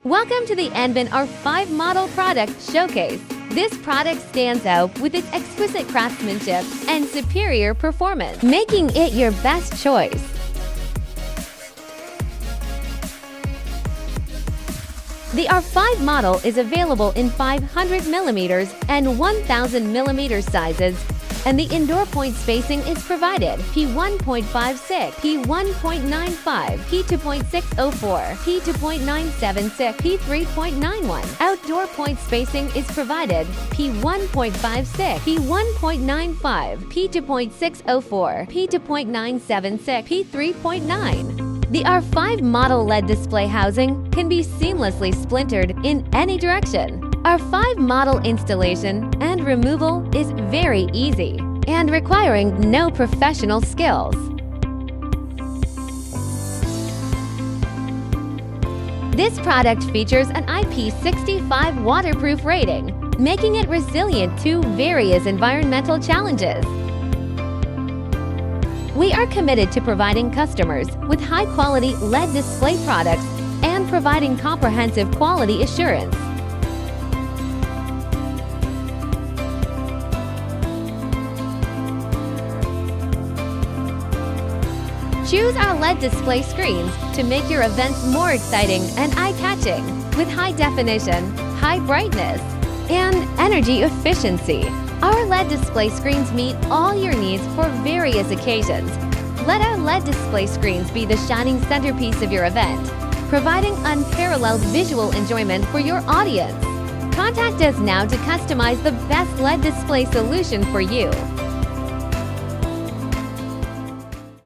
Welcome to the Enbon R5 model product showcase. This product stands out with its exquisite craftsmanship and superior performance, making it your best choice. The R5 model is available in 500mm and 1000mm sizes, and the indoor point spacing is provided P1.56, P1.95, P2.604, P2.976, P3.91. Outdoor point spacing is provided P1.56, P1.95, P2.604, P2.976, P3.9. The R5 model LED display housing can be seamlessly splintered in any direction. R5 model installation and removal is very easy and requiring no professional skills. This product features an IP65 waterproof rating, making it resilient to various environmental challenges. We are committed to providing customers with high-quality LED display products and providing comprehensive quality assurance. Choose our LED display screens to make your events more exciting and eye-catching with high definition, high brightness, and energy efficiency. Our LED display screens meet all your needs for various occasions. Let our LED display screens be the shining centerpiece of your event, providing unparalleled visual enjoyment for your audience. Contact us now to customize the best LED display solution for you.